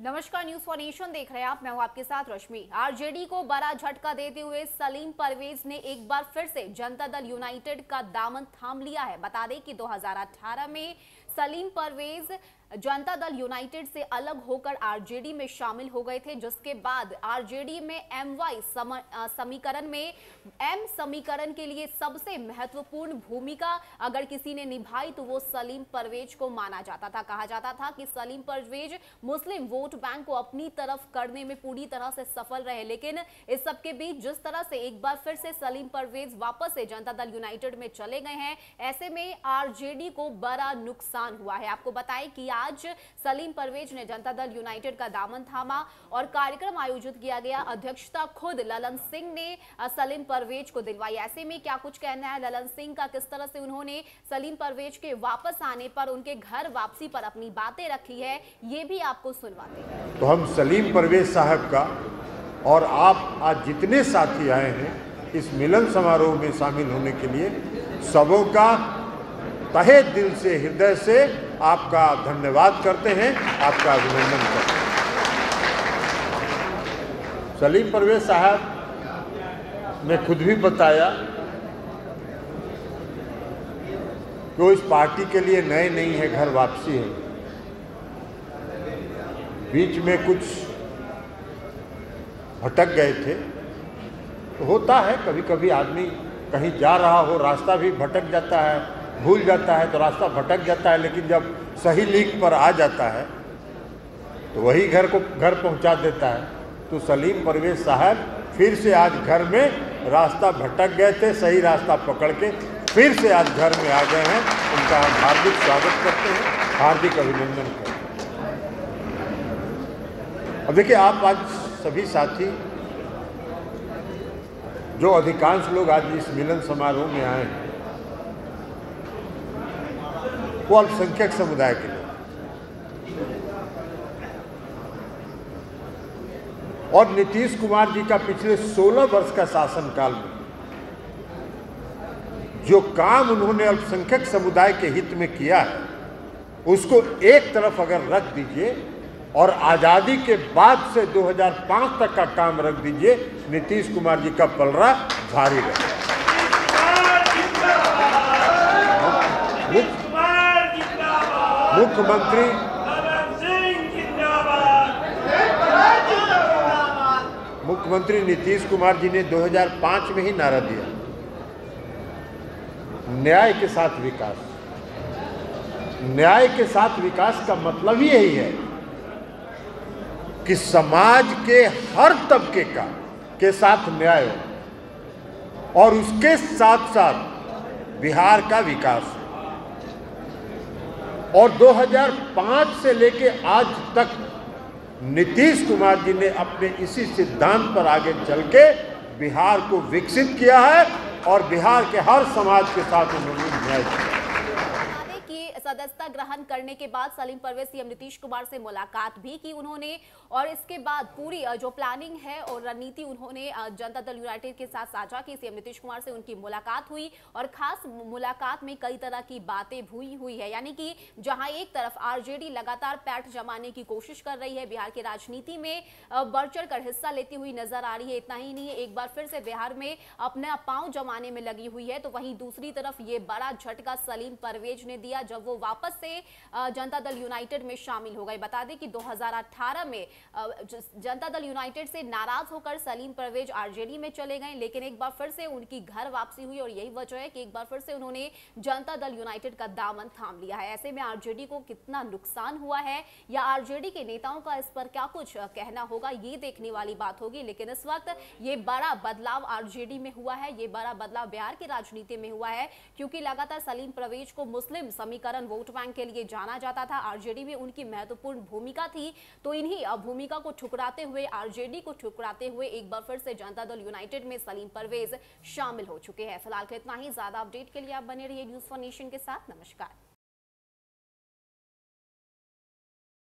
नमस्कार, news for nation देख रहे हैं आप। मैं हूं आपके साथ रश्मि। आरजेडी को बड़ा झटका देते हुए सलीम परवेज ने एक बार फिर से जनता दल यूनाइटेड का दामन थाम लिया है। बता दें कि 2018 में सलीम परवेज जनता दल यूनाइटेड से अलग होकर आरजेडी में शामिल हो गए थे, जिसके बाद आरजेडी में एमवाई समीकरण में एम समीकरण के लिए सबसे महत्वपूर्ण भूमिका अगर किसी ने निभाई तो वो सलीम परवेज को माना जाता था। कहा जाता था कि सलीम परवेज मुस्लिम वोट बैंक को अपनी तरफ करने में पूरी तरह से सफल रहे, लेकिन इस सबके बीच जिस तरह से एक बार फिर से सलीम परवेज वापस से जनता दल यूनाइटेड में चले गए हैं, ऐसे में आरजेडी को बड़ा नुकसान हुआ है। आपको बताएं कि आज सलीम परवेज ने जनता दल यूनाइटेड का दामन थामा और कार्यक्रम आयोजित किया गया। अध्यक्षता खुद ललन सिंह ने सलीम परवेज को दिलवाई। ऐसे में क्या कुछ कहना है ललन सिंह का, किस तरह से उन्होंने सलीम परवेज के वापस आने पर, उनके घर वापसी पर अपनी बातें रखी है, ये भी आपको सुनवाते हैं। तो हम सलीम परवेज साहब का और आप आज जितने साथी आए हैं इस मिलन समारोह में शामिल होने के लिए सबों का तहे दिल से, हृदय से आपका धन्यवाद करते हैं, आपका अभिनंदन करते हैं। सलीम परवेज साहब ने खुद भी बताया कि वो इस पार्टी के लिए नए नहीं है, घर वापसी है। बीच में कुछ भटक गए थे, तो होता है कभी कभी आदमी कहीं जा रहा हो, रास्ता भी भटक जाता है, भूल जाता है तो रास्ता भटक जाता है, लेकिन जब सही लीक पर आ जाता है तो वही घर पहुंचा देता है। तो सलीम परवेज साहब फिर से आज घर में, रास्ता भटक गए थे, सही रास्ता पकड़ के फिर से आज घर में आ गए हैं। उनका हम हार्दिक स्वागत करते हैं, हार्दिक अभिनंदन करते हैं। अब देखिए, आप आज सभी साथी जो अधिकांश लोग आज इस मिलन समारोह में आए हैं वो अल्पसंख्यक समुदाय के लोग, और नीतीश कुमार जी का पिछले 16 वर्ष का शासनकाल में जो काम उन्होंने अल्पसंख्यक समुदाय के हित में किया है उसको एक तरफ अगर रख दीजिए और आज़ादी के बाद से 2005 तक का काम रख दीजिए, नीतीश कुमार जी का पलड़ा भारी रहेगा। मुख्यमंत्री नीतीश कुमार जी ने 2005 में ही नारा दिया, न्याय के साथ विकास। न्याय के साथ विकास का मतलब ही यही है कि समाज के हर तबके के साथ न्याय हो और उसके साथ साथ बिहार का विकास। और 2005 से लेके आज तक नीतीश कुमार जी ने अपने इसी सिद्धांत पर आगे चल के बिहार को विकसित किया है और बिहार के हर समाज के साथ उन्होंने न्याय किया। सदस्यता ग्रहण करने के बाद सलीम परवेज सीएम नीतीश कुमार से मुलाकात भी की उन्होंने, और इसके बाद पूरी जो प्लानिंग है और रणनीति उन्होंने जनता दल यूनाइटेड के साथ साझा की। सीएम नीतीश कुमार से उनकी मुलाकात हुई और खास मुलाकात में कई तरह की बातें हुई है। यानी कि जहां एक तरफ आरजेडी लगातार पैठ जमाने की कोशिश कर रही है, बिहार की राजनीति में बढ़ चढ़ कर हिस्सा लेती हुई नजर आ रही है। इतना ही नहीं है, एक बार फिर से बिहार में अपना पांव जमाने में लगी हुई है, तो वहीं दूसरी तरफ ये बड़ा झटका सलीम परवेज ने दिया जब वो वापस से जनता दल यूनाइटेड में शामिल हो गए। बता दें कि 2018 में जनता दल यूनाइटेड से नाराज होकर सलीम परवेज आरजेडी में चले गए, लेकिन एक बार फिर से उनकी घर वापसी हुई और यही वजह है कि एक बार फिर से उन्होंने जनता दल यूनाइटेड का दामन थाम लिया है। ऐसे में आरजेडी को कितना नुकसान हुआ है या आरजेडी के नेताओं का इस पर क्या कुछ कहना होगा, ये देखने वाली बात होगी। लेकिन इस वक्त ये बड़ा बदलाव आरजेडी में हुआ है, ये बड़ा बदलाव बिहार की राजनीति में हुआ है, क्योंकि लगातार सलीम परवेज को मुस्लिम समीकरण वोट बैंक के लिए जाना जाता था। आरजेडी में उनकी महत्वपूर्ण भूमिका थी, तो इन्हीं भूमिका को ठुकराते हुए, आरजेडी को ठुकराते हुए एक बार फिर से जनता दल यूनाइटेड में सलीम परवेज शामिल हो चुके हैं। फिलहाल इतना ही। ज्यादा अपडेट के लिए आप बने रहिए न्यूज फॉर नेशन के साथ। नमस्कार।